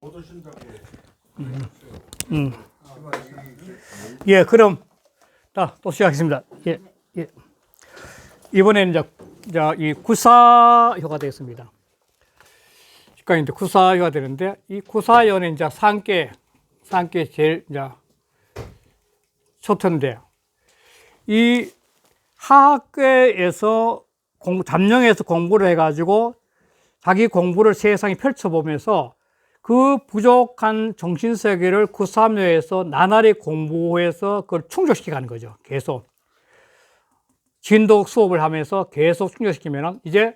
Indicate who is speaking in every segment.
Speaker 1: 못 오신다고.
Speaker 2: 예, 그럼 또 시작하겠습니다. 예, 예. 이번에는 이 구사효가 되겠습니다. 그러니까 이제 구사효가 되는데, 이 구사효는 이제 상계 제일 이제 초토인데, 이 하학교에서 잠룡에서 공부를 해가지고 자기 공부를 세상에 펼쳐보면서 그 부족한 정신세계를 구사묘에서 나날이 공부해서 그걸 충족시키는 거죠. 계속. 진독 수업을 하면서 계속 충족시키면은 이제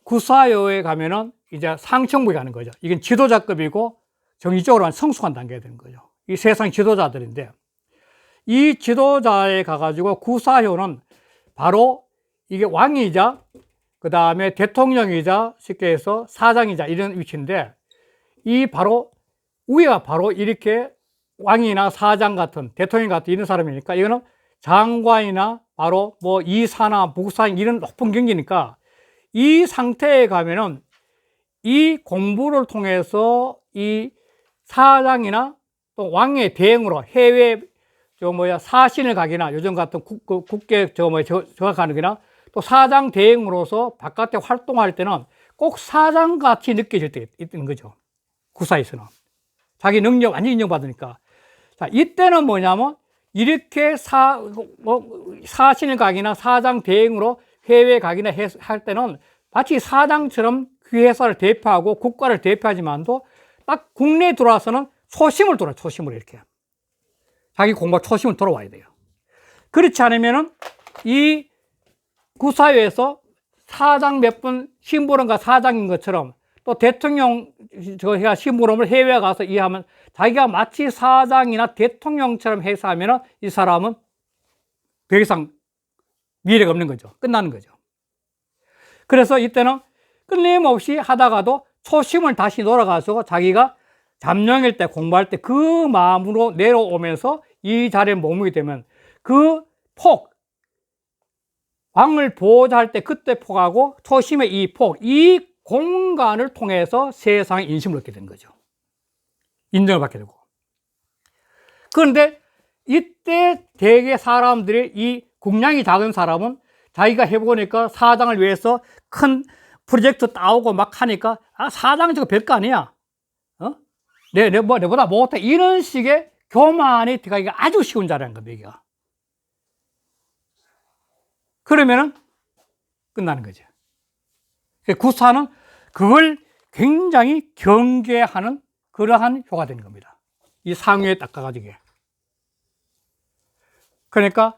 Speaker 2: 구사요에 가면은 이제 상층부에 가는 거죠. 이건 지도자급이고 정신적으로 성숙한 단계가 되는 거죠. 이 세상 지도자들인데, 이 지도자에 가가지고 구사효는 바로 이게 왕이자 그 다음에 대통령이자 쉽게 해서 사장이자 이런 위치인데, 이 바로 위가 바로 이렇게 왕이나 사장 같은 대통령 같은 이런 사람이니까, 이거는 장관이나 바로 뭐 이사나 부사 이런 높은 경지니까, 이 상태에 가면은 이 공부를 통해서 이 사장이나 또 왕의 대행으로 해외 사신을 가기나 요즘 같은 국계 가는 거나 또 사장 대행으로서 바깥에 활동할 때는 꼭 사장같이 느껴질 때 있는 거죠. 구사에서는 자기 능력 완전히 인정받으니까. 자, 이때는 뭐냐면 이렇게 사신을 가기나 사장 대행으로 해외 가기나 할 때는 마치 사장처럼 그 회사를 대표하고 국가를 대표하지만도 딱 국내에 들어와서는 초심으로 이렇게 자기 공부 초심을 돌아와야 돼요. 그렇지 않으면은 이 구사회에서 사장 몇 분 심부름가 사장인 것처럼 또 대통령 심부름을 해외에 가서 이해하면 자기가 마치 사장이나 대통령처럼 해서 하면은 이 사람은 더 이상 미래가 없는 거죠. 끝나는 거죠. 그래서 이때는 끊임없이 하다가도 초심을 다시 돌아가서 자기가 잠룡일 때 공부할 때 그 마음으로 내려오면서 이 자리에 머무게 되면 그 왕을 보호자 할 때 그때 폭하고 초심의 이 공간을 통해서 세상에 인심을 얻게 되는 거죠. 인정을 받게 되고. 그런데 이때 대개 사람들이 이 국량이 작은 사람은 자기가 해보니까 사장을 위해서 큰 프로젝트 따오고 막 하니까 사장 저거 별거 아니야. 내보다 못해. 이런 식의 교만이 들어가기가 아주 쉬운 자리라는 겁니다, 여기가. 그러면은 끝나는 거죠. 구사는 그걸 굉장히 경계하는 그러한 효가 되는 겁니다. 이 상위에 닦아가지고. 그러니까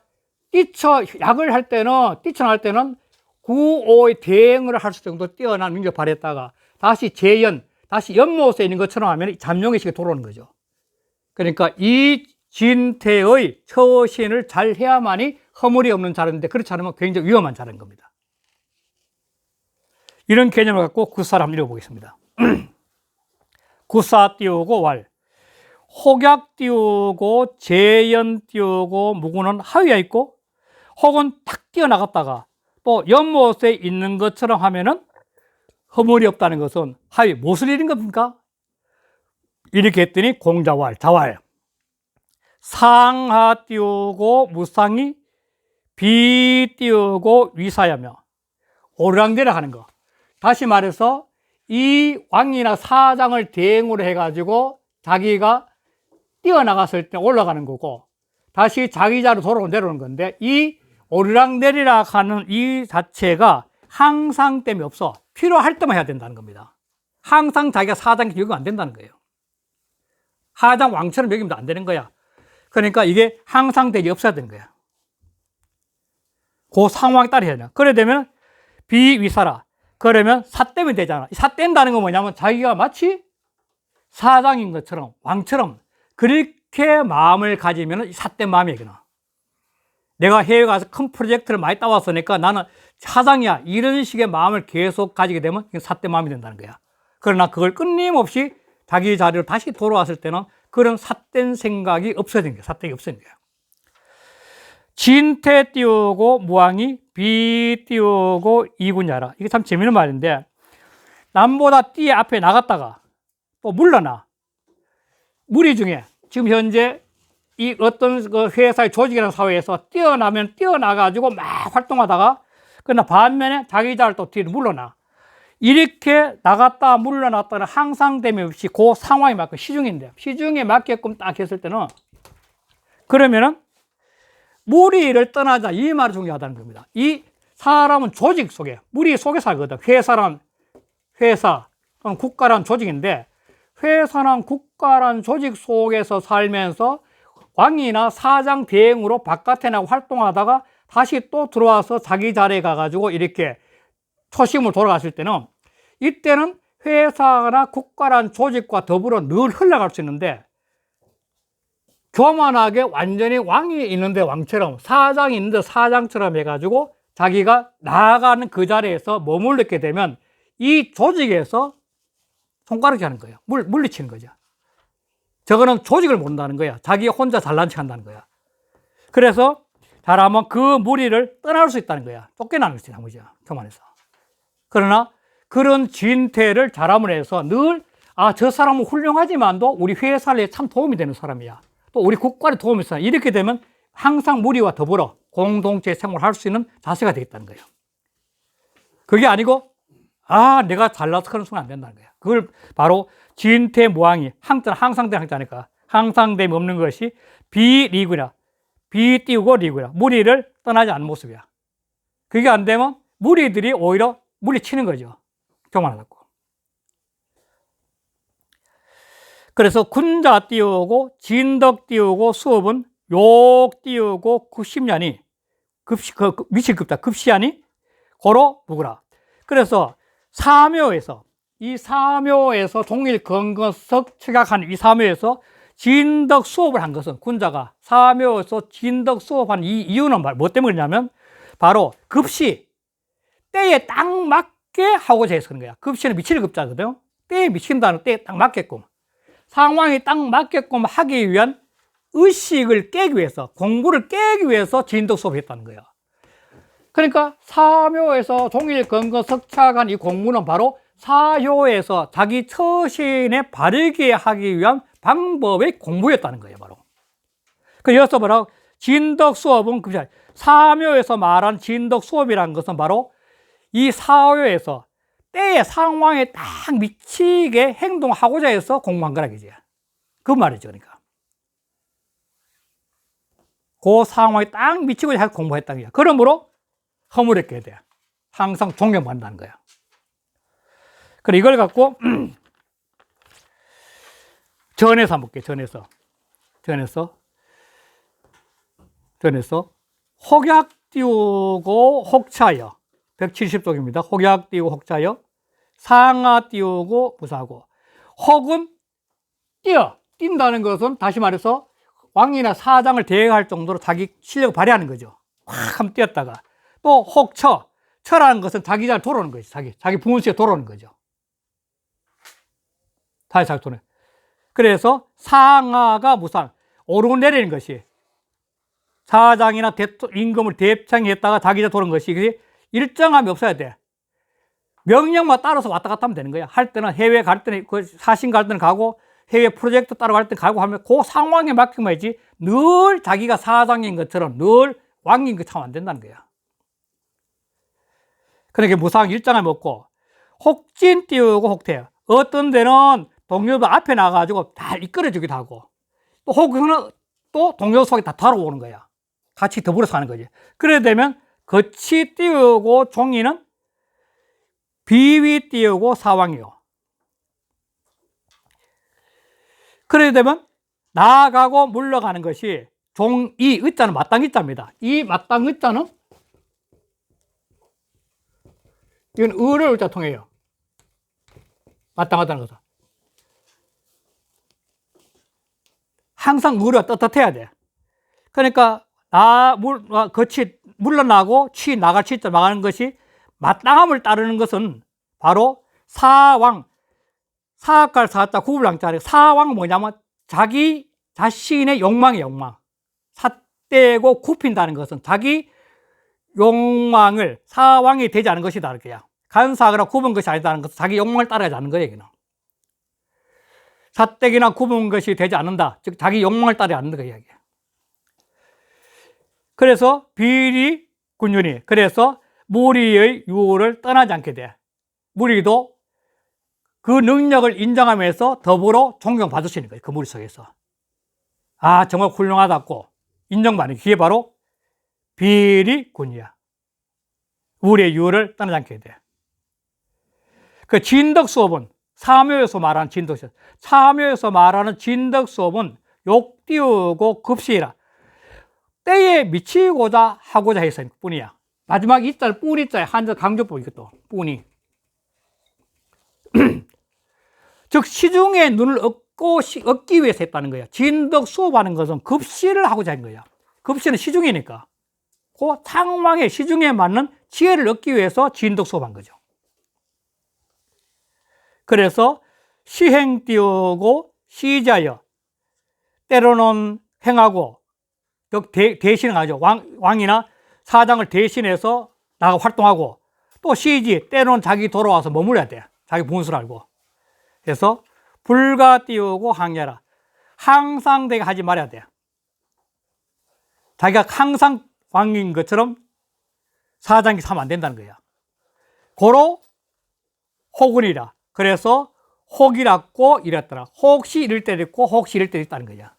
Speaker 2: 약을 할 때는 구오의 대응을 할 수 정도 뛰어난 능력을 발휘했다가 다시 다시 연못에 있는 것처럼 하면 잠룡의 식이 돌아오는 거죠. 그러니까 이 진태의 처신을 잘 해야만이 허물이 없는 자리인데, 그렇지 않으면 굉장히 위험한 자리인 겁니다. 이런 개념을 갖고 구사를 한번 읽어보겠습니다. 구사 띄우고 왈, 혹약 띄우고 재연 띄우고 무구는 하위에 있고, 혹은 탁 뛰어나갔다가 또 연못에 있는 것처럼 하면은 허물이 없다는 것은 하위 무엇을 잃은 겁니까? 이렇게 했더니 공자왈, 자왈, 상하 띄우고 무상이 비 띄우고 위사야며 오르락내락 하는 거. 다시 말해서 이 왕이나 사장을 대행으로 해가지고 자기가 뛰어나갔을 때 올라가는 거고, 다시 자기 자리로 돌아오고 내려오는 건데, 이 오르락내리락 하는 이 자체가 항상 때문에 없어. 필요할 때만 해야 된다는 겁니다. 항상 자기가 사장이 여기면 안 된다는 거예요. 사장 왕처럼 여기면 안 되는 거야. 그러니까 이게 항상 되게 없어야 되는 거야. 그 상황에 따라 해야 되나. 그래 되면 비위사라. 그러면 삿대면 되잖아. 삿댄다는 건 뭐냐면 자기가 마치 사장인 것처럼, 왕처럼 그렇게 마음을 가지면 삿댄 마음이구나. 내가 해외 가서 큰 프로젝트를 많이 따왔으니까 나는 사장이야. 이런 식의 마음을 계속 가지게 되면 삿대 마음이 된다는 거야. 그러나 그걸 끊임없이 자기 자리로 다시 돌아왔을 때는 그런 삿된 생각이 없어진 거야. 삿대가 없어진 거야. 진태 띄우고 무왕이 비 띄우고 이군야라. 이게 참 재밌는 말인데, 남보다 띠에 앞에 나갔다가 또 물러나. 무리 중에 지금 현재 이 어떤 그 회사의 조직이라는 사회에서 뛰어나면 뛰어나가지고 막 활동하다가 그러나 반면에 자기 자를 또 뒤로 물러나. 이렇게 나갔다 물러났다는 항상됨이 없이 그 상황에 맞게 시중인데 시중에 맞게끔 딱 했을 때는 그러면은 무리를 떠나자 이 말이 중요하다는 겁니다. 이 사람은 조직 속에 무리 속에 살거든. 회사란 회사 또는 국가란 조직인데 회사란 국가란 조직 속에서 살면서 왕이나 사장 대행으로 바깥에 나가 활동하다가 다시 또 들어와서 자기 자리에 가가지고 이렇게 초심으로 돌아갔을 때는 이때는 회사나 국가란 조직과 더불어 늘 흘러갈 수 있는데 교만하게 완전히 왕이 있는데 왕처럼 사장이 있는데 사장처럼 해가지고 자기가 나아가는 그 자리에서 머물렀게 되면 이 조직에서 손가락질 하는 거예요. 물리치는 거죠. 저거는 조직을 모른다는 거야. 자기 혼자 잘난 척 한다는 거야. 그래서 잘하면 그 무리를 떠날 수 있다는 거야. 쫓겨나는 것이 나머지야. 교만해서. 그러나 그런 진퇴를 잘함으로 해서 늘 저 사람은 훌륭하지만도 우리 회사에 참 도움이 되는 사람이야. 또 우리 국가에 도움이 있어. 이렇게 되면 항상 무리와 더불어 공동체 생활을 할 수 있는 자세가 되겠다는 거예요. 그게 아니고 내가 잘나서 그런 순간 안 된다는 거야. 그걸 바로 진퇴무항이 항자는 항상된 항자니까 항상됨이 없는 것이 비리구나. 비띄우고 리구나. 무리를 떠나지 않는 모습이야. 그게 안 되면 무리들이 오히려 물리치는 거죠. 교만하다고. 그래서 군자 띄우고 진덕 띄우고 수업은 욕 띄우고 급심년이 미칠급다 급시하니 고로 무구라. 그래서 사묘에서 이 사묘에서 종일 건건석 처각한 이 사묘에서 진덕 수업을 한 것은 군자가 사묘에서 진덕 수업한 이 이유는 뭐 때문에 그러냐면 바로 급시 때에 딱 맞게 하고자 해서 그런 거야. 급시는 미칠 급자거든. 때에 미친다는 때에 딱 맞게끔 상황이 딱 맞게끔 하기 위한 의식을 깨기 위해서 공부를 깨기 위해서 진덕 수업을 했다는 거야. 그러니까 사묘에서 종일 건건석착한 이 공부는 바로 사효에서 자기 처신에 바르게 하기 위한 방법의 공부였다는 거예요. 바로 그래서 바로 진덕 수업은 사묘에서 말한 진덕 수업이라는 것은 바로 이 사효에서 때의 상황에 딱 미치게 행동하고자 해서 공부한 거라 그지. 그 말이죠. 그러니까 그 상황에 딱 미치고자 해서 공부했다는 거야. 그러므로 허물했게 돼. 항상 존경받는다는 거야. 그래 이걸 갖고 전해서 한번 볼게요. 전해서 혹약 띄우고 혹차여 170쪽입니다. 혹약 띄우고 혹차여 상하 띄우고 무사고. 혹은 뛴다는 것은 다시 말해서 왕이나 사장을 대행할 정도로 자기 실력을 발휘하는 거죠. 확 한번 뛰었다가 또 처라는 것은 자기 잘 돌아오는 거지. 자기 부모님께 돌아오는 거죠. 다시 자기 돌아오는. 그래서 상하가 무상 오르내리는 것이 사장이나 임금을 대창했다가 자기 잘 돌아오는 것이 일정함이 없어야 돼. 명령만 따라서 왔다 갔다 하면 되는 거야. 할 때는 해외 갈 때는 사신 갈 때는 가고 해외 프로젝트 따로 갈 때 가고 하면 그 상황에 맡기면 해야지 늘 자기가 사장인 것처럼 늘 왕인 것처럼 안 된다는 거야. 그러니까 무상 일정함이 없고 혹진 띄우고 혹태. 어떤 데는 동료들 앞에 나가가지고 다 이끌어주기도 하고 또 혹은 또 동료 속에 다 달아오는 거야. 같이 더불어서 하는 거지. 그래 되면 거치 띄우고 종이는 비위 띄우고 사왕이요. 그래 되면 나아가고 물러가는 것이 이 의자는 마땅 의자입니다. 이 마땅 의자는 이건 의를 의자 통해요. 마땅하다는 것은 항상 의가 떳떳해야 돼. 그러니까 물러나고 나갈 치자 나가는 것이 마땅함을 따르는 것은 바로 사왕 사악갈 사자 구불랑자리 사왕은 뭐냐면 자기 자신의 욕망의 욕망 삿대고 굽힌다는 것은 자기 욕망을 사왕이 되지 않은 것이다 이렇게요. 간사하거나 굽은 것이 아니다는 것은 자기 욕망을 따라가지 않는 거예요. 여기는. 잣대기나 굽은 것이 되지 않는다. 즉 자기 욕망을 따르지 않는다 그 이야기예요. 그래서 비리 군윤이, 그래서 무리의 유호를 떠나지 않게 돼. 무리도 그 능력을 인정하면서 더불어 존경받을 수 있는 거예요. 그 무리 속에서. 아, 정말 훌륭하다고 인정받는 그게 바로 비리군이야. 우리의 유를 떠나지 않게 돼. 그 진덕 수업은 사묘에서 말하는 진덕 수업. 사묘에서 말하는 진덕 수업은 욕 띄우고 급시라. 때에 미치고자 하고자 해서 뿐이야. 마지막 이자를 뿐이자에 한자 강조법 이것도 뿐이. 즉 시중에 눈을 얻기 위해서 했다는 거야. 진덕 수업하는 것은 급시를 하고자 한 거야. 급시는 시중이니까. 그 상황에 시중에 맞는 지혜를 얻기 위해서 진덕 수업한 거죠. 그래서 시행 띄우고 시자여, 때로는 행하고 대신을 하죠. 왕이나 사장을 대신해서 나가 활동하고, 또 시지, 때로는 자기 돌아와서 머물러야 돼. 자기 본수를 알고. 그래서 불가 띄우고 항야라. 항상 되게 하지 말아야 돼. 자기가 항상 왕인 것처럼 사장이 하면 안 된다는 거야. 고로 혹은이라. 그래서 혹이라고 이랬더라. 혹시 이럴 때도 있고 혹시 이럴 때도 있다는 거야.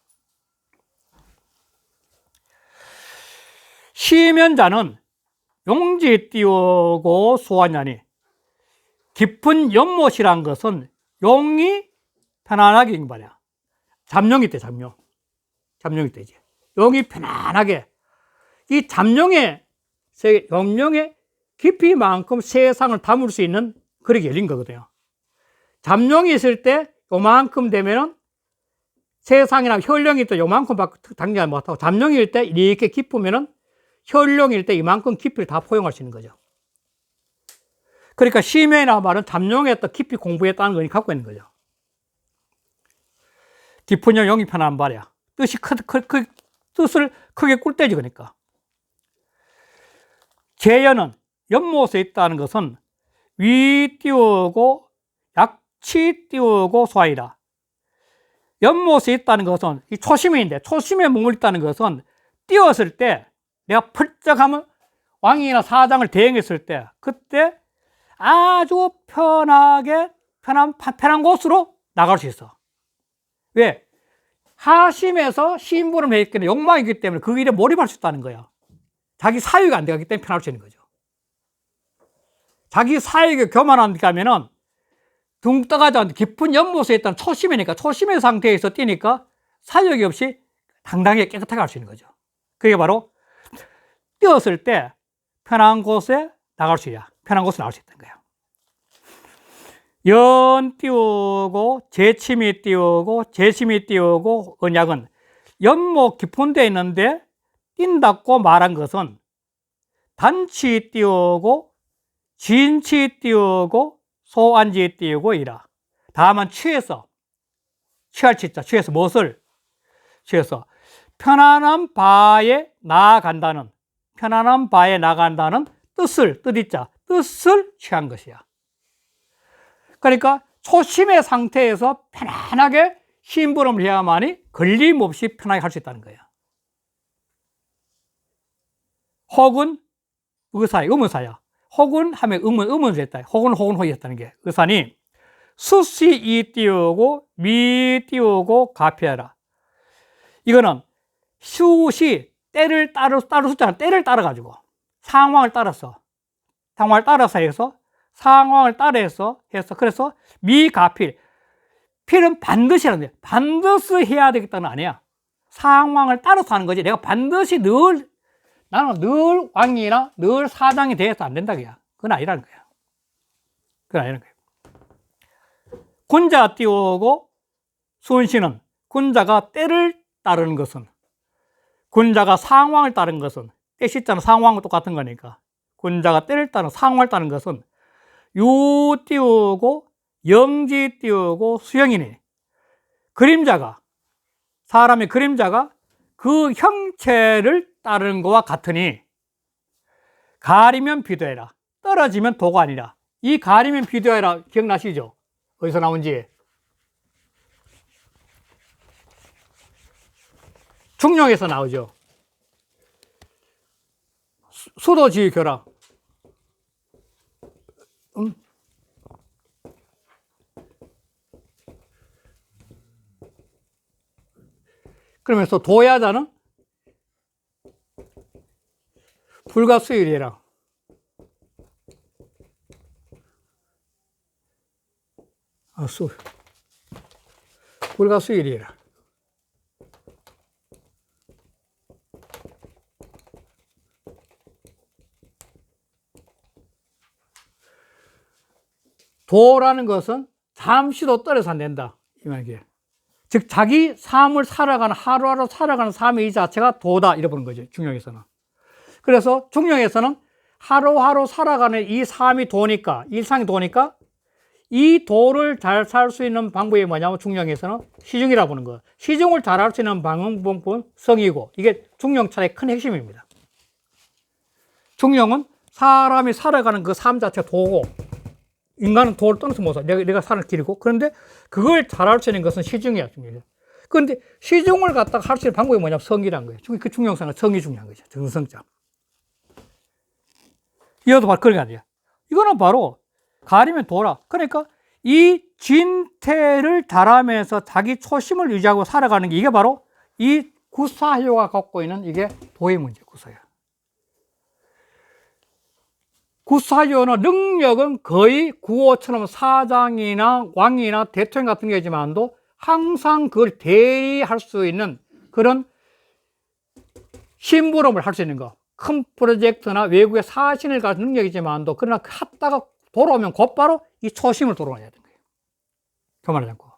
Speaker 2: 시면자는 용지 띄우고 수하냐니, 깊은 연못이란 것은 용이 편안하게 말이야. 잠룡이 때 잠룡. 잠룡이 때지. 용이 편안하게. 이 잠룡의 염룡의 깊이만큼 세상을 담을 수 있는 그릇이 열린 거거든요. 잠룡이 있을 때 요만큼 되면은 세상이나 혈룡이 또 요만큼 당겨지 못하고, 잠룡일 때 이렇게 깊으면은 혈룡일 때 이만큼 깊이를 다 포용할 수 있는 거죠. 그러니까 시면이라 말은 잠룡에 또 깊이 공부했다는 걸 갖고 있는 거죠. 깊은 용이 편한 말이야. 뜻을 크게 꿀떼지, 그러니까. 재연은 연못에 있다는 것은 위 띄우고 약치 띄우고 소아이라. 연못에 있다는 것은 이 초심인데, 초심에 머물렀다는 것은 띄웠을 때 내가 펄쩍 하면 왕이나 사장을 대행했을 때 그때 아주 편하게 편한 곳으로 나갈 수 있어. 왜? 하심에서 심부름 했기 때문에 욕망이기 때문에 그 일에 몰입할 수 있다는 거야. 자기 사유가 안 되기 때문에 편할 수 있는 거죠. 자기 사유가 교만하니까 하면은 둥 떠가지 않고 깊은 연못에 있다는 초심이니까, 초심의 상태에서 뛰니까 사유가 없이 당당하게 깨끗하게 할 수 있는 거죠. 그게 바로 뛰었을 때 편한 곳에 나갈 수 있어야, 편한 곳에 나갈 수 있다는 거예요. 연 띄우고 재침이 띄우고 재심이 띄우고 언약은 연못 깊은 데 있는데 뛴다고 말한 것은 단치 띄우고 진치 띄우고 소안지 띄우고 이라. 다만 취해서, 취할 치자, 취해서 무엇을? 취해서 편안한 바에 나아간다는, 편안한 바에 나간다는 뜻을, 뜻이자, 뜻을 취한 것이야. 그러니까 초심의 상태에서 편안하게 심부름을 해야만이 걸림없이 편하게 할 수 있다는 거야. 혹은 의사야, 의문사야. 혹은 하면 의문을 했다. 혹은 혹이었다는 게 의사니 수시 이 띄우고 미 띄우고 가피하라. 이거는 수시 때를 따르잖아. 때를 따라가지고 상황을 따라서 해서 상황을 따라서 해서 그래서 미가필, 필은 반드시 하는 거야. 반드시 해야 되겠다는 아니야. 상황을 따라서 하는 거지. 내가 반드시 나는 늘 왕이나 늘 사장이 돼서 안 된다 그야. 그건 아니라는 거야. 그건 아니라는 거야. 군자 띄우고 순시는 군자가 때를 따르는 것은, 군자가 상황을 따르는 것은, 때 시자는 상황과 똑같은 거니까 군자가 때를 따르는 상황을 따르는 것은 유 띄우고 영지 띄우고 수형이니, 그림자가, 사람의 그림자가 그 형체를 따르는 것과 같으니 가리면 비도해라. 떨어지면 도가 아니라. 이 가리면 비도해라 기억나시죠? 어디서 나온지. 중령에서 나오죠. 수도지휘 교랑. 그러면서 도야자는 불가수일이라. 불가수일이라. 도라는 것은 잠시도 떨어서 안 된다. 이 말이에요. 즉, 자기 삶을 살아가는, 하루하루 살아가는 삶의 이 자체가 도다. 이러보는 거죠. 중령에서는. 그래서 중령에서는 하루하루 살아가는 이 삶이 도니까, 일상이 도니까, 이 도를 잘 살 수 있는 방법이 뭐냐면 중령에서는 시중이라고 보는 거예요. 시중을 잘 할 수 있는 방법은 성이고, 이게 중령찰의 큰 핵심입니다. 중령은 사람이 살아가는 그 삶 자체가 도고, 인간은 도를 떠나서 못 살아. 내가 사는 길이고. 그런데 그걸 잘 할 수 있는 것은 시중이야. 그런데 시중을 갖다가 할 수 있는 방법이 뭐냐면 성이라는 거예요. 그 중령사는 성이 중요한 거죠. 정성자. 이어도 바로 그런 게 아니에요. 이거는 바로 가리면 도라. 그러니까 이 진태를 잘하면서 자기 초심을 유지하고 살아가는 게 이게 바로 이 구사효가 갖고 있는 이게 도의 문제, 구사효. 구사효는 능력은 거의 구호처럼 사장이나 왕이나 대통령 같은 게지만도 항상 그걸 대리할 수 있는 그런 심부름을 할 수 있는 거. 큰 프로젝트나 외국의 사신을 가진 능력이지만도 그러나 갔다가 돌아오면 곧바로 이 초심을 돌아와야 되는 거예요. 교만하지 않고.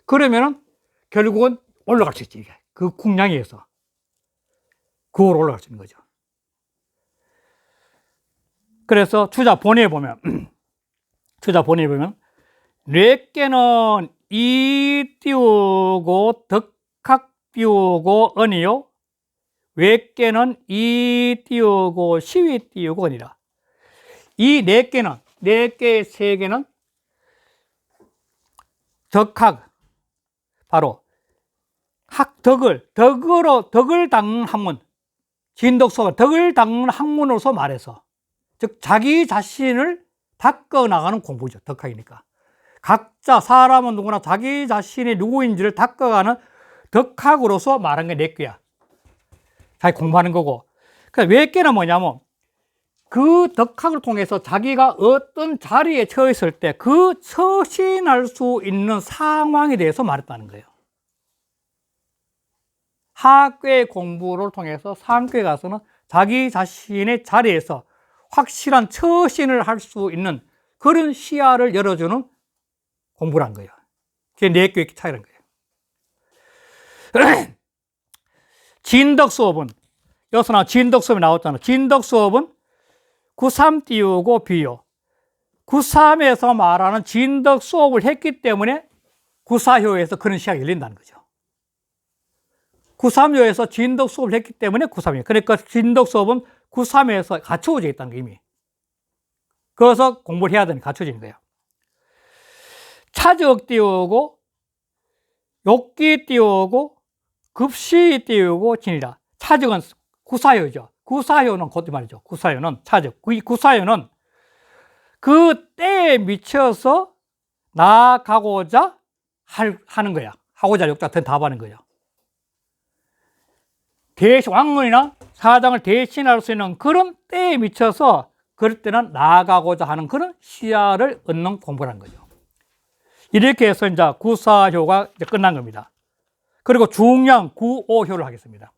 Speaker 2: 그러면은 결국은 올라갈 수 있지, 이게. 그 궁량에 의해서. 그걸 올라갈 수 있는 거죠. 그래서 주자 본의에 보면, 뇌께는 이 띄우고 덕학 띄우고 언이요. 외께는 이 띄우고 시위 띄우고 언이라. 이 네 개의 세계는 덕학, 바로 덕을 닦는 학문, 진덕소가 덕을 닦는 학문으로서 말해서, 즉 자기 자신을 닦아 나가는 공부죠. 덕학이니까. 각자 사람은 누구나 자기 자신이 누구인지를 닦아가는 덕학으로서 말한 게 뇌꾀야. 자기 공부하는 거고. 그러니까 외께는 뭐냐면 그 덕학을 통해서 자기가 어떤 자리에 처했을 때 그 처신할 수 있는 상황에 대해서 말했다는 거예요. 하학교의 공부를 통해서 상교에 가서는 자기 자신의 자리에서 확실한 처신을 할 수 있는 그런 시야를 열어주는 공부를 한 거예요. 그게 뇌교의 차이라는 거예요. 진덕 수업은, 여기서 진덕 수업이 나왔잖아. 진덕 수업은 구3 띄우고 비요. 구3에서 말하는 진덕 수업을 했기 때문에 구사효에서 그런 시야가 열린다는 거죠. 구3효에서 진덕 수업을 했기 때문에 구3이에요. 그러니까 진덕 수업은 구3에서 갖춰져 있다는 게 이미. 그래서 공부를 해야 되는 갖춰지는 거예요. 차적 띄우고, 욕기 띄우고, 급시 띄우고, 진이라. 차적은 구사효죠. 구사효는 곧 말이죠. 구사효는 차적. 이 구사효는 그 때에 미쳐서 나아가고자 하는 거야. 하고자 욕자 답하는 거예요. 왕문이나 사장을 대신할 수 있는 그런 때에 미쳐서 그럴 때는 나아가고자 하는 그런 시야를 얻는 공부라는 거죠. 이렇게 해서 이제 구사효가 이제 끝난 겁니다. 그리고 중량 구오효를 하겠습니다.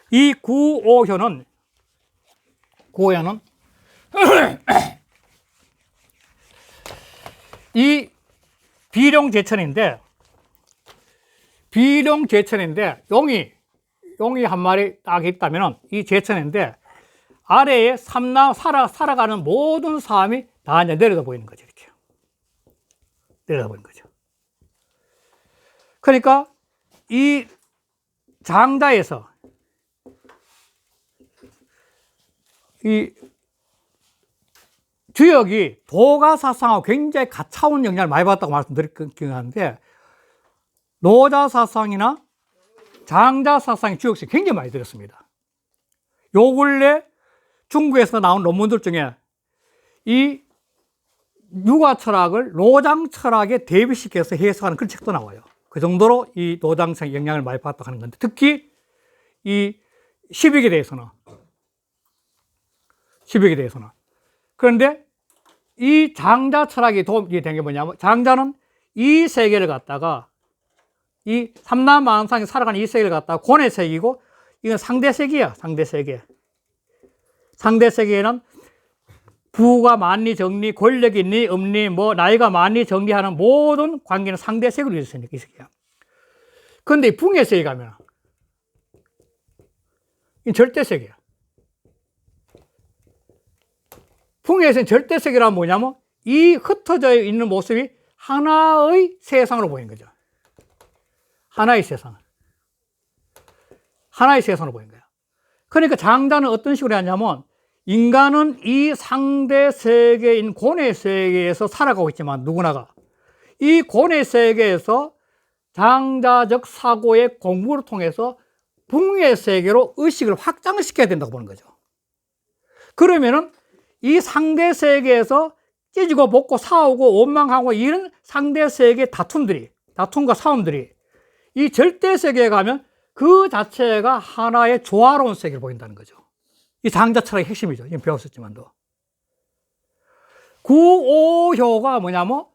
Speaker 2: 이 구오효는 이 비룡제천인데 용이 한 마리 딱 있다면 이 제천인데 아래에 살아가는 모든 사람이 다 이제 내려다 보이는 거죠. 이렇게. 내려다 보이는 거죠. 그러니까 이 장자에서 이 주역이 도가사상하고 굉장히 가차원 영향을 많이 받았다고 말씀드렸긴 한데 노자사상이나 장자 사상의 주역성이 굉장히 많이 들었습니다. 요 근래 중국에서 나온 논문들 중에 이 유가 철학을 노장 철학에 대비시켜서 해석하는 그런 책도 나와요. 그 정도로 이 노장성의 영향을 많이 받았다고 하는 건데, 특히 이 시빅에 대해서는. 그런데 이 장자 철학이 도움이 된 게 뭐냐면, 장자는 이 세계를 갖다가, 이 삼남만상에 살아가는 이 세계를 갖다가 고뇌 세계이고, 이건 상대 세계야, 상대 세계. 상대 세계에는 부가 많니 적니, 권력이 있니 없니, 뭐 나이가 많니 적니 하는 모든 관계는 상대 세계로 있으니까 이 세계야. 그런데 이 붕의 세계 가면 이 절대 세계야. 붕에서는 절대 세계란 뭐냐면 이 흩어져 있는 모습이 하나의 세상으로 보이는 거죠. 하나의 세상. 하나의 세상으로 보이는 거야. 그러니까 장자는 어떤 식으로 하냐면, 인간은 이 상대 세계인 고뇌 세계에서 살아가고 있지만, 누구나가 이 고뇌 세계에서 장자적 사고의 공부를 통해서 붕의 세계로 의식을 확장시켜야 된다고 보는 거죠. 그러면은 이 상대 세계에서 찢고 볶고 싸우고 원망하고 이런 상대 세계의 다툼과 싸움들이 이 절대 세계에 가면 그 자체가 하나의 조화로운 세계를 보인다는 거죠. 이 장자 철학의 핵심이죠. 지금 배웠었지만도. 구오효가 뭐냐면,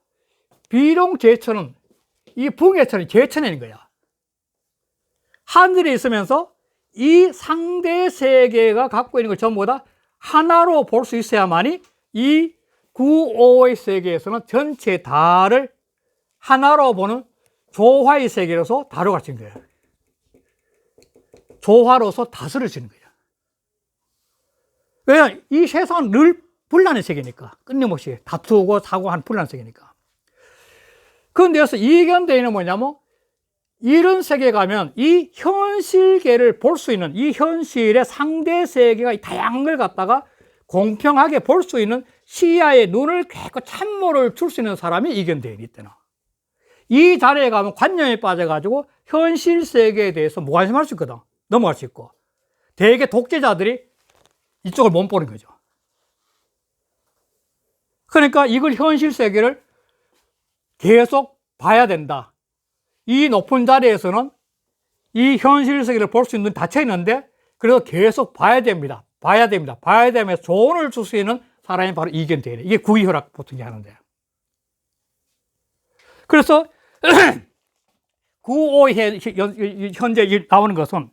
Speaker 2: 비룡 제천은 이 붕해천이 제천인 거야. 하늘에 있으면서 이 상대 세계가 갖고 있는 걸 전부 다 하나로 볼 수 있어야만이 이 구오의 세계에서는 전체 다를 하나로 보는 조화의 세계로서 다뤄갈 수 있는 거야. 조화로서 다스려지는 거야. 왜? 이 세상은 늘 분란의 세계니까. 끊임없이 다투고 사고하는 분란의 세계니까. 그런데 여기서 이견대인은 뭐냐면, 이런 세계에 가면 이 현실계를 볼 수 있는, 이 현실의 상대 세계가 다양한 걸 갖다가 공평하게 볼 수 있는 시야에 눈을 깨끗 참모를 줄 수 있는 사람이 이견대인이 있대나. 이 자리에 가면 관념에 빠져가지고 현실 세계에 대해서 무관심할 수 있거든. 넘어갈 수 있고. 대개 독재자들이 이쪽을 못 보는 거죠. 그러니까 이걸 현실 세계를 계속 봐야 된다. 이 높은 자리에서는 이 현실 세계를 볼 수 있는 닫혀 있는데, 그래서 계속 봐야 됩니다. 봐야 되면서 조언을 줄 수 있는 사람이 바로 이견대인이에요. 이게 구이혈학 보통 하는데. 그래서 구오 현재 나오는 것은,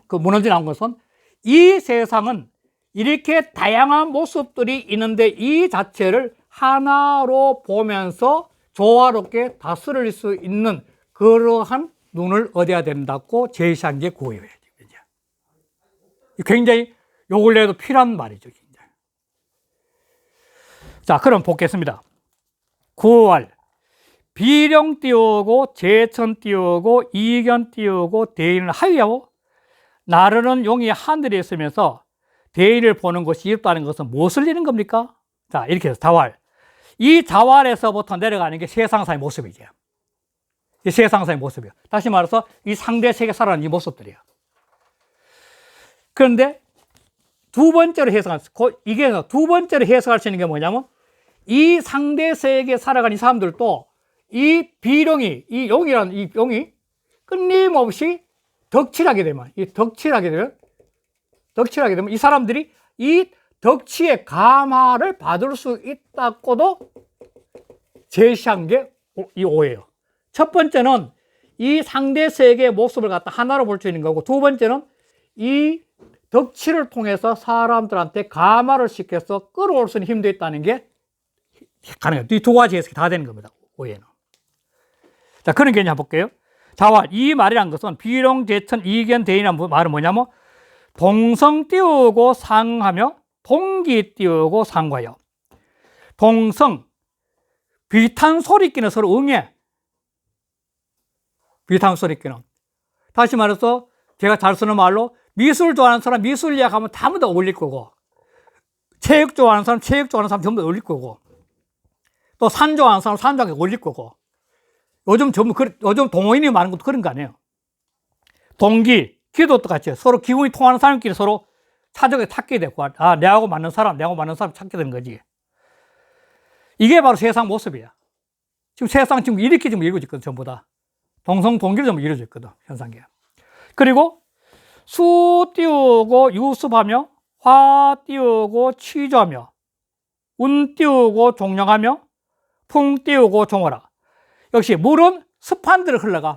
Speaker 2: 그 문헌지 나온 것은, 이 세상은 이렇게 다양한 모습들이 있는데 이 자체를 하나로 보면서 조화롭게 다스릴 수 있는 그러한 눈을 얻어야 된다고 제시한 게 구호예요. 굉장히 요 근래에도 필요한 말이죠. 굉장히. 자, 그럼 보겠습니다. 9월 비령 띄우고 제천 띄우고 이견 띄우고 대인을 하여 나르는 용이 하늘에 있으면서 대인을 보는 것이 이롭다는 것은 무엇을 이는 겁니까? 자, 이렇게 해서 자활. 이 자활에서부터 내려가는 게 세상사의 모습이죠. 이 세상사의 모습이에요. 다시 말해서 이 상대 세계 살아가는 이 모습들이에요. 그런데 두 번째로 해석할 수 있는 게 뭐냐면, 이 상대 세계에 살아가는 이 사람들도 이 비룡이, 이 용이라는 이 용이 끊임없이 덕칠하게 되면 이 사람들이 이 덕치의 감화를 받을 수 있다고도 제시한 게 이 오예요. 첫 번째는 이 상대 세계의 모습을 갖다 하나로 볼 수 있는 거고, 두 번째는 이 덕치를 통해서 사람들한테 감화를 시켜서 끌어올 수 있는 힘도 있다는 게 가능해요. 이 두 가지 해석이 다 되는 겁니다. 오해는. 자, 그런 개념 볼게요. 자활, 이 말이란 것은 비룡, 제천, 이견, 대인이라는 말은 뭐냐면, 동성 띄우고 상하며 동기 띄우고 상과요. 동성, 비슷한 소리끼는 서로 응해. 비슷한 소리끼는. 다시 말해서 제가 잘 쓰는 말로, 미술 좋아하는 사람 미술 이야기하면 전부 다 어울릴 거고, 체육 좋아하는 사람 체육 좋아하는 사람 전부 다 어울릴 거고, 또 산 좋아하는 사람 산 좋아하는 게 어울릴 거고, 요즘 동호인이 많은 것도 그런 거 아니에요. 동기, 기도 똑같이 서로 기운이 통하는 사람끼리 서로 찾게 되고, 아, 내하고 맞는 사람 찾게 되는 거지. 이게 바로 세상 모습이야. 지금 세상 지금 이렇게 지금 이루어져 있거든, 전부 다. 동성동기로 좀 이루어져 있거든, 현상계. 그리고 수 띄우고 유습하며, 화 띄우고 취조하며, 운 띄우고 종령하며, 풍 띄우고 종어라. 역시 물은 습한 데로 흘러가.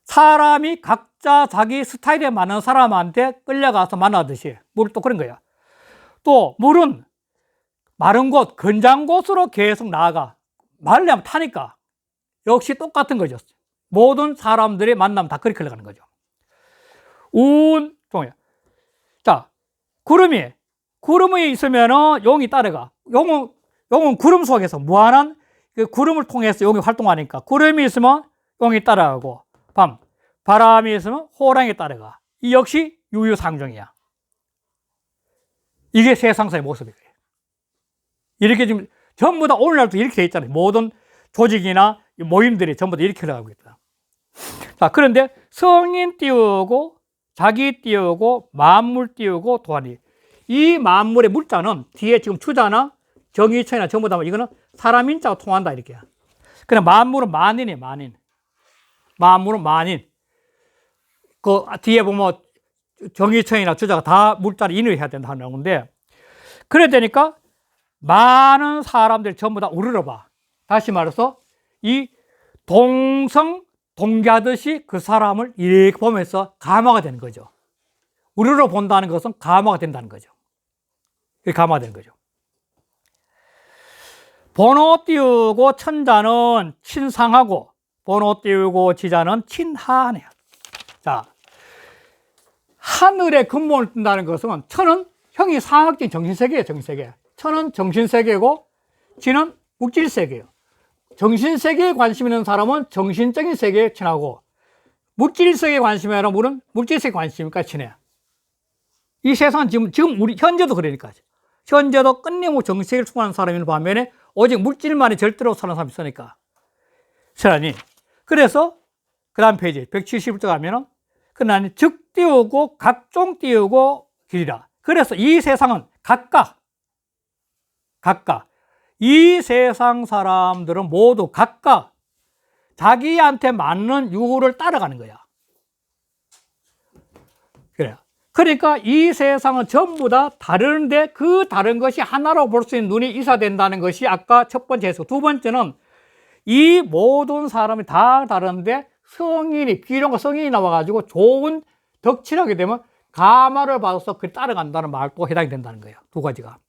Speaker 2: 사람이 각자 자기 스타일에 맞는 사람한테 끌려가서 만나듯이 물은 또 그런 거야. 또 물은 마른 곳, 건장 곳으로 계속 나아가. 마르려면 타니까. 역시 똑같은 거죠. 모든 사람들이 만나면 다 그렇게 흘러가는 거죠. 운, 종이야. 자, 구름이 있으면은 용이 따라가. 용은 구름 속에서 무한한 그 구름을 통해서 용이 활동하니까 구름이 있으면 용이 따라가고 바람이 있으면 호랑이 따라가. 이 역시 유유상종이야. 이게 세상사의 모습이에요. 이렇게 지금 전부 다 오늘날도 이렇게 돼 있잖아요. 모든 조직이나 모임들이 전부 다 이렇게 흘러가고 있다. 자, 그런데 성인 띄우고 자기 띄우고 만물 띄우고 도하니, 이 만물의 물자는 뒤에 지금 주자나 정의천이나 전부 다 이거는 사람 인자가 통한다 이렇게. 그냥 만물은 만인이에요. 만물은 만인. 그 뒤에 보면 정의천이나 주자가 다 물자를 인을 해야 된다는 건데, 그래 되니까 많은 사람들이 전부 다 우러러봐. 다시 말해서 이 동기하듯이 그 사람을 이렇게 보면서 감화가 되는 거죠. 우러러 본다는 것은 감화가 된다는 거죠. 감화가 되는 거죠. 번호 띄우고 천자는 친상하고 번호 띄우고 지자는 친하하네요. 자, 하늘에 근본을 뜬다는 것은 천은 형이 상학적인 정신세계예요. 정신세계. 천은 정신세계고 지는 물질세계예요. 정신세계에 관심 있는 사람은 정신적인 세계에 친하고, 물질세계에 관심이 있는 물은 물질세계에 관심이니까 친해. 이 세상은 지금 우리 현재도 그러니까. 현재도 끊임없이 정신세계를 추구하는 사람인 반면에 오직 물질만이 절대로 사는 사람이 있으니까. 그래서 그 다음 페이지 171쪽 가면은 그러니 즉 띄우고 각종 띄우고 길이라. 그래서 이 세상은 각각 이 세상 사람들은 모두 각각 자기한테 맞는 유를 따라가는 거야. 그래요. 그러니까 이 세상은 전부 다 다른데 그 다른 것이 하나로 볼 수 있는 눈이 있어야 된다는 것이 아까 첫 번째 해석. 두 번째는 이 모든 사람이 다 다른데 귀룡과 성인이 나와가지고 좋은 덕치를 하게 되면 감화를 받아서 그 따라간다는 말도 해당이 된다는 거예요. 두 가지가.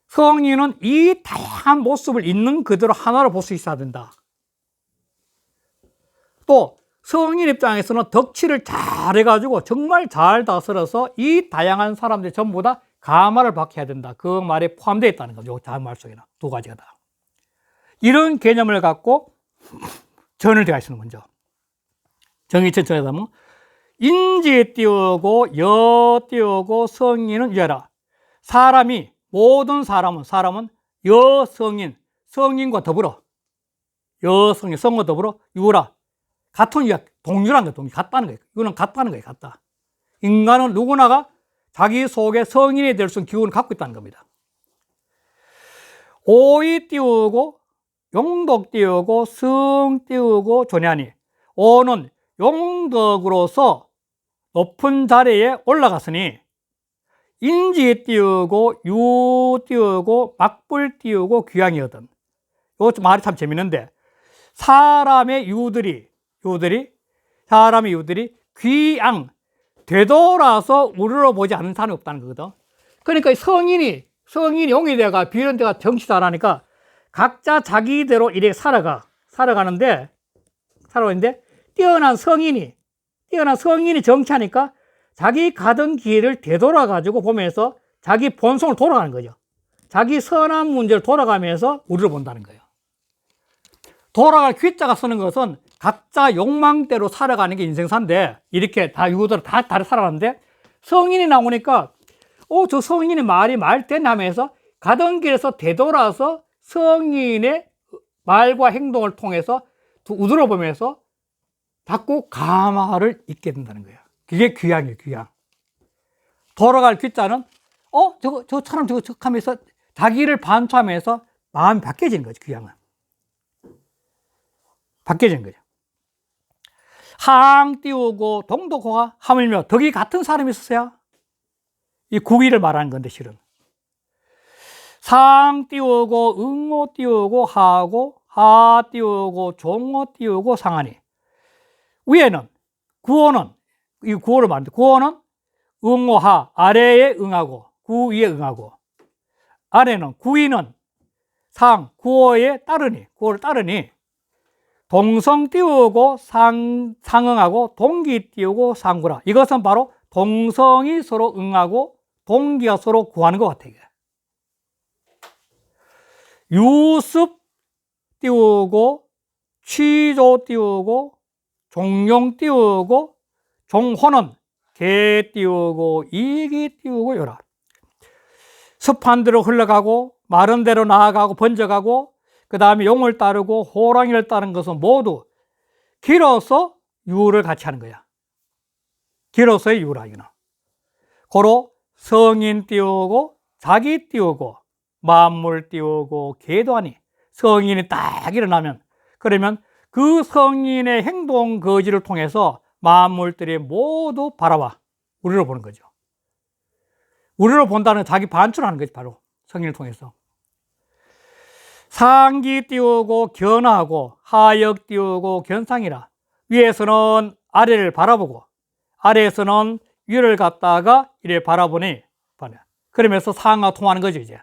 Speaker 2: 성인은 이 다양한 모습을 있는 그대로 하나로 볼 수 있어야 된다. 또 성인 입장에서는 덕치를 잘 해가지고 정말 잘 다스려서 이 다양한 사람들이 전부 다 감화를 받게 해야 된다. 그 말에 포함되어 있다는 거죠. 다음 말 속에는 두 가지가 다. 이런 개념을 갖고 전을 대할 수 있는 거죠. 정의천천에 보면 인지 띄우고 여 띄우고 성인은 유하라. 모든 사람은 여성인, 성인과 더불어, 여성인, 성과 더불어 유라. 같은 유야, 동유란 거예요. 같다는 거예요. 이거는 같다는 거예요. 같다. 인간은 누구나가 자기 속에 성인이 될 수 있는 기운을 갖고 있다는 겁니다. 오이 띄우고, 용덕 띄우고, 성 띄우고, 존야니. 오는 용덕으로서 높은 자리에 올라갔으니, 인지 띄우고 유 띄우고 막불 띄우고 귀양이거든. 이거 말이 참 재밌는데, 사람의 유들이 귀양 되돌아서 우러러보지 않는 사람이 없다는 거거든. 그러니까 성인이 용이 돼가 비런 데가 정치 잘하니까 각자 자기대로 이렇게 살아가는데 뛰어난 성인이 정치하니까 자기 가던 길을 되돌아가지고 보면서 자기 본성을 돌아가는 거죠. 자기 선한 문제를 돌아가면서 우리를 본다는 거예요. 돌아갈 귀자가 쓰는 것은 각자 욕망대로 살아가는 게 인생사인데, 이렇게 다 유도로 다 살아가는데, 성인이 나오니까 저 성인이 말이 말되네 하면서 가던 길에서 되돌아서 성인의 말과 행동을 통해서 우러러 보면서 자꾸 가마를 잊게 된다는 거예요. 그게 귀향이에요, 귀향. 돌아갈 귀자는 저 사람 저거 하면서 자기를 반추하면서 마음이 바뀌어지는 거죠, 귀향은. 바뀌어지는 거죠. 항 띄우고 동도고가 하물며 덕이 같은 사람이 있었어요. 이 구기를 말하는 건데 실은. 상 띄우고 응오 띄우고 하고 하 띄우고 종오 띄우고 상하니. 위에는 구호는 이 구호를 말하는데 구호는 응오하 아래에 응하고 구 위에 응하고 아래는 구위는 상 구호에 따르니 구호를 따르니 동성 띄우고 상응하고 동기 띄우고 상구라. 이것은 바로 동성이 서로 응하고 동기가 서로 구하는 것 같아요. 유습 띄우고 취조 띄우고 종용 띄우고 종호는 개 띄우고 이기 띄우고 요라. 습한 대로 흘러가고 마른 대로 나아가고 번져가고 그 다음에 용을 따르고 호랑이를 따른 것은 모두 길어서 유를 같이 하는 거야. 길어서의 유라 이거는. 고로 성인 띄우고 자기 띄우고 만물 띄우고 개도 하니. 성인이 딱 일어나면 그러면 그 성인의 행동 거지를 통해서 만물들이 모두 바라봐 우리로 보는 거죠. 우리로 본다는 자기 반출하는 거지 바로 성인을 통해서. 상기 띄우고 견하고 하역 띄우고 견상이라. 위에서는 아래를 바라보고 아래에서는 위를 갖다가 이래 바라보니 그러면서 상하 통하는 거죠. 이제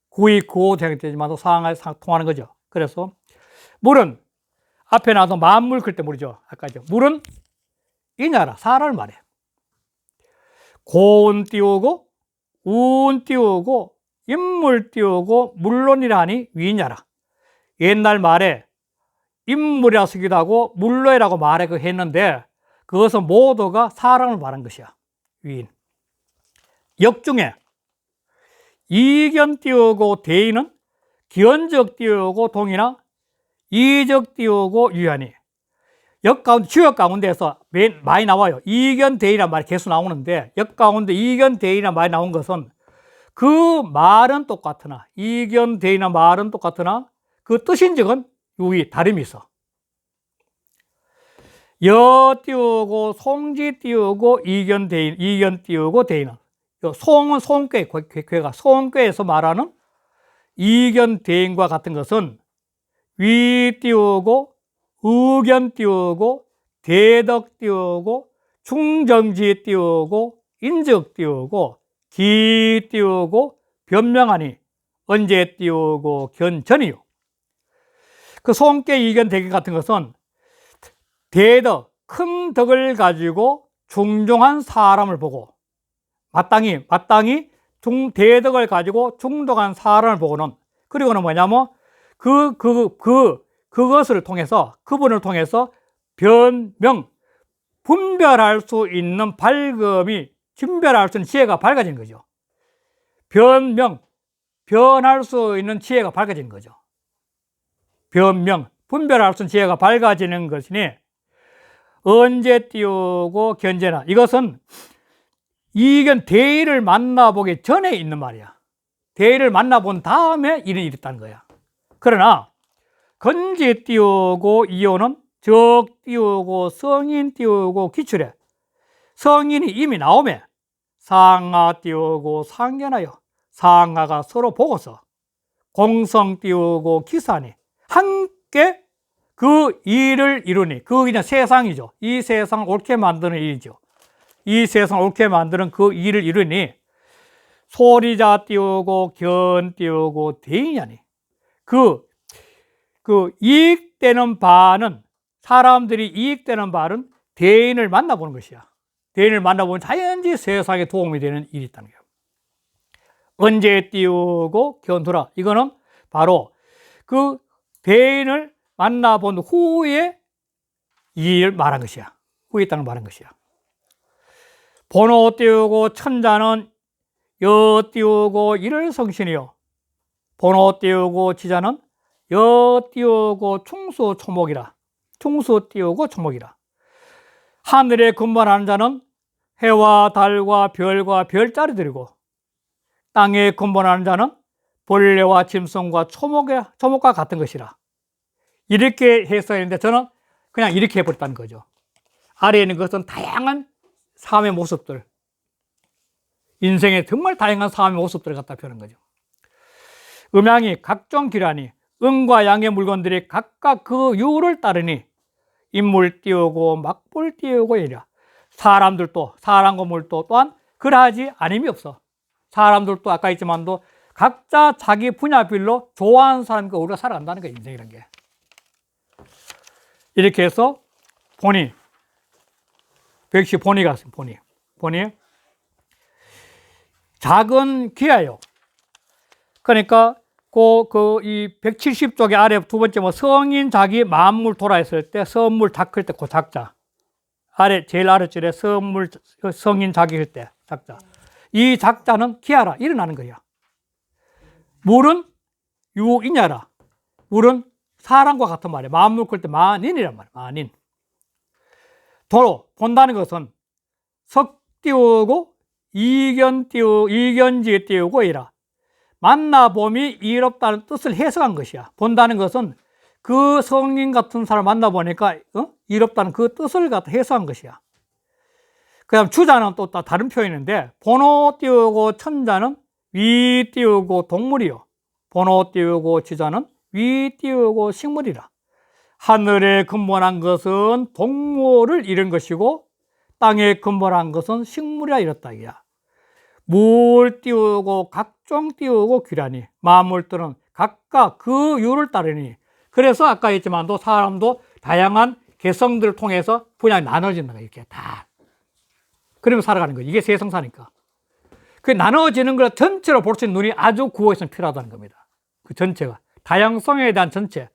Speaker 2: 구이 구호 되지만 상하 통하는 거죠. 그래서 물은 앞에 나와서 만물 그럴 때 물이죠. 아까죠. 물은 이냐라 사람을 말해. 고운 띄우고 운 띄우고 인물 띄우고 물론이라니 위냐라. 옛날 말에 인물이라 쓰기도 하고 물론이라고 말해 했는데 그것은 모두가 사람을 말한 것이야. 위인. 역중에 이견 띄우고 대인은 기원적 띄우고 동이나 이적 띄우고 유한이. 역 가운데 주역 가운데에서 많이 나와요. 이견 대인이란 말이 계속 나오는데 역 가운데 이견 대인이란 말이 나온 것은 그 말은 똑같으나 이견 대인이란 말은 똑같으나 그 뜻인즉은 유의 다름이 있어. 여 띄우고 송지 띄우고 이견 대인 이견 띄우고 대인은 송은 송괴 괴가 송괴에서 말하는 이견 대인과 같은 것은 위 띄우고 의견 띄우고 대덕 띄우고 충정지 띄우고 인적 띄우고 기 띄우고 변명하니 언제 띄우고 견전이요. 그 송괴 이견 대기 같은 것은 대덕 큰 덕을 가지고 중종한 사람을 보고 마땅히 대덕을 가지고 중독한 사람을 보고는 그리고는 뭐냐면 그것을 통해서 그분을 통해서 변명 분별할 수 있는 밝음이 분별할 수 있는 지혜가 밝아지는 거죠. 변할 수 있는 지혜가 밝아지는 거죠. 분별할 수 있는 지혜가 밝아지는 것이니 언제 띄우고 견제나 이것은 이견 대의를 만나보기 전에 있는 말이야. 대의를 만나본 다음에 일이 있다는 거야. 그러나 건지 띄우고 이호는 적 띄우고 성인 띄우고 기출해. 성인이 이미 나오면 상하 띄우고 상견하여 상하가 서로 보고서 공성 띄우고 기사니 함께 그 일을 이루니 그 그냥 세상이죠. 이 세상을 옳게 만드는 일이죠. 이 세상을 옳게 만드는 그 일을 이루니 소리자 띄우고 견 띄우고 대인하니 그 이익되는 바는 사람들이 이익되는 바는 대인을 만나보는 것이야. 대인을 만나보면 자연히 세상에 도움이 되는 일이 있다는 거예요. 언제 띄우고 견두라. 이거는 바로 그 대인을 만나본 후에 이 일을 말한 것이야. 후에 있다는 말한 것이야. 번호 띄우고 천자는 여 띄우고 일을 성신이요. 번호 띄우고 지자는 여 띄우고 충수 초목이라. 충수 띄우고 초목이라. 하늘에 근본하는 자는 해와 달과 별과 별자리들이고 땅에 근본하는 자는 벌레와 짐승과 초목과 같은 것이라. 이렇게 해석했는데 저는 그냥 이렇게 해버렸다는 거죠. 아래에 있는 것은 다양한 삶의 모습들, 인생의 정말 다양한 삶의 모습들을 갖다 표현한 거죠. 음양이 각종 기란이 음과 양의 물건들이 각각 그 유를 따르니 인물 띄우고 막불 띄우고 이라. 사람들도 사람과 물도 또한 그러하지 않음이 없어. 사람들도 아까 있지만도 각자 자기 분야별로 좋아하는 사람과 우리가 살아간다는 거예요. 인생이라는 게. 이렇게 해서 본이 백시 본이가 있습니다. 본이 작은 귀하요. 그러니까 이 170쪽의 아래 두 번째 성인 자기 만물 돌아했을 때 선물 닦을 때 그 작자. 제일 아래줄에 성인 자기 할 때 작자. 이 작자는 기하라 일어나는 거야. 물은 유인야라. 물은 사람과 같은 말이야. 만물 끌 때 만인이란 말이야. 만인. 도로 본다는 것은 석 띄우고 이견지 띄우고 이라. 만나봄이 이롭다는 뜻을 해석한 것이야. 본다는 것은 그 성인 같은 사람 만나보니까 이롭다는 그 뜻을 갖다 해석한 것이야. 그 다음 주자는 또 다른 표현인데 번호 띄우고 천자는 위 띄우고 동물이요. 번호 띄우고 주자는 위 띄우고 식물이라. 하늘에 근본한 것은 동물을 이룬 것이고 땅에 근본한 것은 식물이라 이렇다 이야. 물 띄우고 각종 띄우고 귀라니 만물들은 각각 그 유를 따르니. 그래서 아까 했지만도 사람도 다양한 개성들을 통해서 분야가 나눠진다 이렇게 다. 그러면 살아가는 거예요. 이게 세상사니까. 그 나눠지는 걸 전체로 볼 수 있는 눈이 아주 구호에서는 필요하다는 겁니다. 그 전체가 다양성에 대한 전체.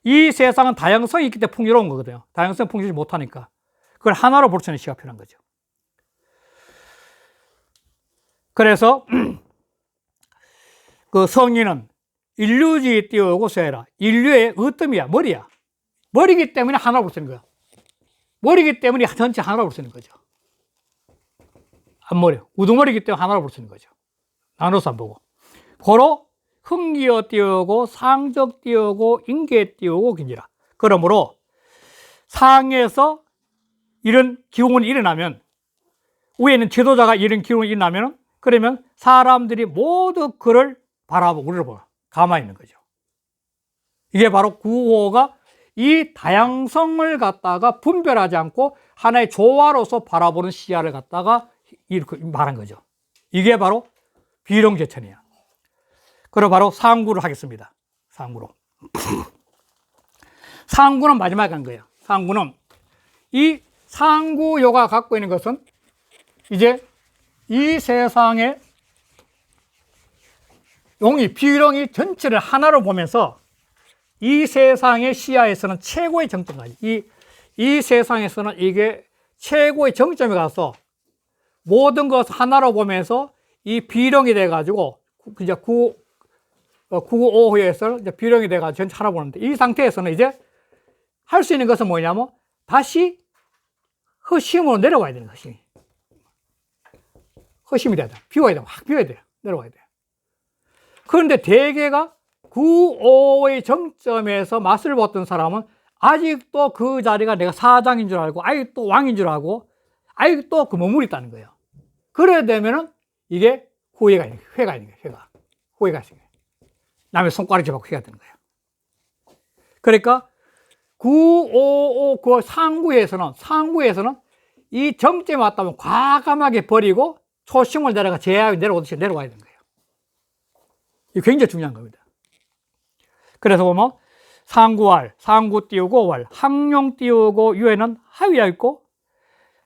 Speaker 2: 이 세상은 다양성이 있기 때문에 풍요로운 거거든요. 다양성 풍요하지 못하니까 그걸 하나로 볼 수 있는 시가 필요한 거죠. 그래서 그 성인은 인류지 띄우고 쇠라. 인류의 으뜸이야. 머리야. 머리기 때문에 하나로 볼 수 있는 거야. 머리기 때문에 전체 하나로 볼 수 있는 거죠. 앞머리, 우두머리기 때문에 하나로 볼 수 있는 거죠. 나눠서 안 보고. 고로 흥기어 띄우고 상적 띄우고 인계 띄우고 긴지라. 그러므로 상에서 이런 기운이 일어나면 위에는 지도자가 이런 기운이 일어나면 그러면 사람들이 모두 그를 바라보고 우리를 보고 가만히 있는 거죠. 이게 바로 구호가 이 다양성을 갖다가 분별하지 않고 하나의 조화로서 바라보는 시야를 갖다가 이렇게 말한 거죠. 이게 바로 비룡제천이야. 그리고 바로 상구를 하겠습니다. 상구로. 상구는 마지막에 간 거예요. 상구는 이 상구요가 갖고 있는 것은 이제 이 세상의 비룡이 전체를 하나로 보면서 이 세상의 시야에서는 최고의 정점까지 이 세상에서는 이게 최고의 정점에 가서 모든 것 하나로 보면서 이 비룡이 돼가지고 이제 995호에서 이제 비룡이 돼가지고 전체 하나 보는데 이 상태에서는 이제 할 수 있는 것은 뭐냐면 다시 허심으로 내려와야 되는 것이. 허심이 돼야 돼. 비워야 돼. 확 비워야 돼. 내려와야 돼. 그런데 대개가 955의 정점에서 맛을 봤던 사람은 아직도 그 자리가 내가 사장인 줄 알고, 아직도 왕인 줄 알고, 아직도 그 머물이 있다는 거예요. 그래야 되면은 이게 회가 있는 거예요. 회가 있는 거예요. 남의 손가락질 받고 회가 되는 거예요. 그러니까 955 그 상구에서는 이 정점에 왔다면 과감하게 버리고 초심을 내려오듯이 내려와야 되는 거예요. 이게 굉장히 중요한 겁니다. 그래서 보면 상구왈, 상구 띄우고 왈, 항룡 띄우고 유에는 하위가 있고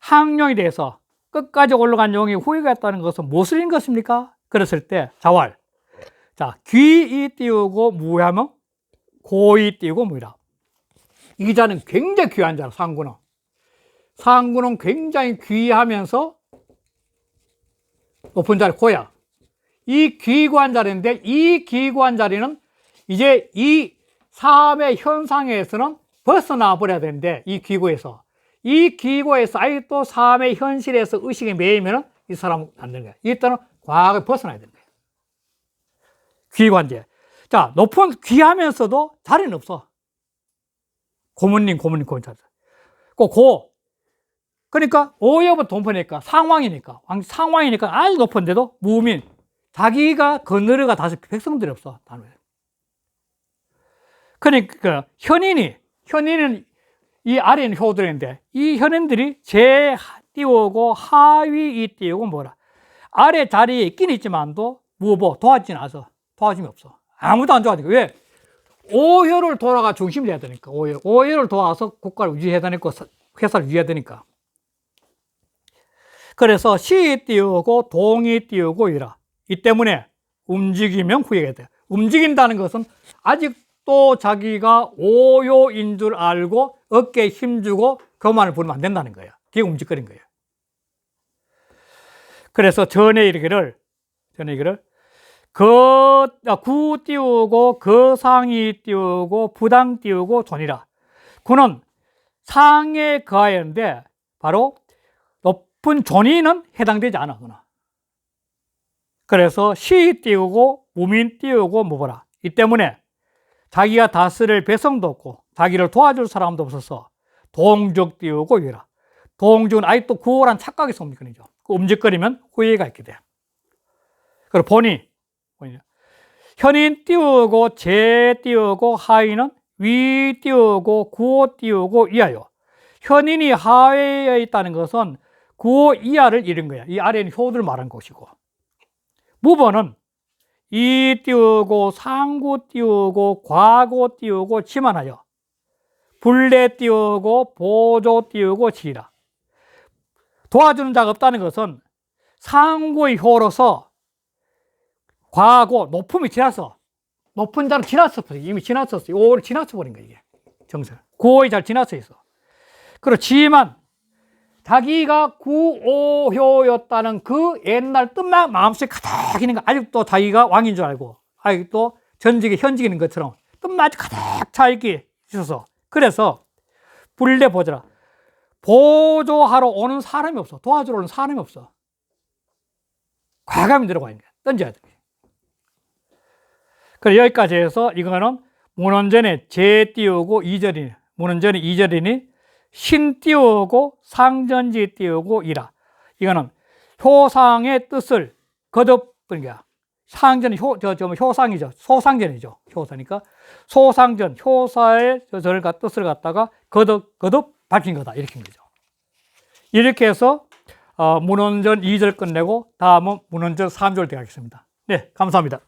Speaker 2: 항룡에 대해서 끝까지 올라간 용이 후회가 있다는 것은 무엇을 인 것입니까? 그랬을 때 자왈, 자 귀이 띄우고 무하면 고이 띄우고 무이라. 이 자는 굉장히 귀한 자라. 상구는 굉장히 귀하면서 높은 자리 고야. 이 귀구한 자리인데 이 귀구한 자리는 이제 이 삶의 현상에서는 벗어나 버려야 되는데, 이 기고에서 아직도 삶의 현실에서 의식에 매이면 이 사람은 안 되는 거야. 일단은 과학에 벗어나야 되는 거야. 귀관제. 자, 높은 귀하면서도 자리는 없어. 고모님. 그러니까 오엽은 동포니까 상황이니까 아주 높은데도 무민. 자기가 거느려가 다시 백성들이 없어. 그러니까 현인은 이 아래 있는 효들인데, 이 현인들이 제 띄우고 하위 이 띄우고 뭐라. 아래 자리에 있긴 있지만도 도와주진 않아서. 도와줌이 없어. 아무도 안 도와주니까. 왜? 오효를 돌아가 중심이 돼야 되니까. 오효를 도와서 국가를 유지해야 되니까, 회사를 유지해야 되니까. 그래서 시 띄우고 동이 띄우고 이라. 이 때문에 움직이면 후회가 돼. 움직인다는 것은 아직도 자기가 오효인 줄 알고 어깨에 힘주고 교만을 부리면 안 된다는 거예요. 그게 움직거린 거예요. 그래서 전에 이르기를 구 띄우고 거상이 띄우고 부당 띄우고 존이라. 구는 상에 거하였는데 바로 높은 존이는 해당되지 않아. 그래서 시 띄우고 무민 띄우고 뭐보라. 이 때문에 자기가 다스릴 백성도 없고 자기를 도와줄 사람도 없어서 동적 띄우고 이라. 동적은 아직도 구호란 착각이 성립권이죠. 그 움직거리면 후회가 있게 돼. 그리고 본이 현인 띄우고 재 띄우고 하위는 위 띄우고 구호 띄우고 이하요. 현인이 하위에 있다는 것은 구호 이하를 잃은 거야. 이 아래는 효를 말한 것이고, 무번은 이 띄우고 상구 띄우고 과고 띄우고 지만하여 불례 띄우고 보조 띄우고 지라. 도와주는 자가 없다는 것은 상구의 효로서 과하고 높음이 지났어. 높은 자는 지났어. 이미 지났었어. 오를 지났어버린 거야, 이게. 정설. 구호의 잘 지났어 있어. 그리고 지만 자기가 구오효였다는 그 옛날 뜻만 마음속에 가득 있는 거, 아직도 자기가 왕인 줄 알고, 아직도 전직에 현직인 것처럼 뜻만 아주 가득 차 있어서, 그래서 불례 보조라. 보조하러 오는 사람이 없어. 도와주러 오는 사람이 없어. 과감히 들어가 있는 거야. 던져야 돼. 그래, 여기까지 해서 이거는 문헌전에 재 띄우고 2절이니, 문헌전에 2절이니 신 띄우고 상전지 띄우고 이라. 이거는 효상의 뜻을 거듭하는 거야. 상전이 효상이죠. 소상전이죠. 효사니까 소상전, 효사의 뜻을 갖다가 거듭 밝힌 거다. 이렇게 거죠. 이렇게 해서 문헌전 2절 끝내고 다음은 문헌전 3절 되겠습니다. 네, 감사합니다.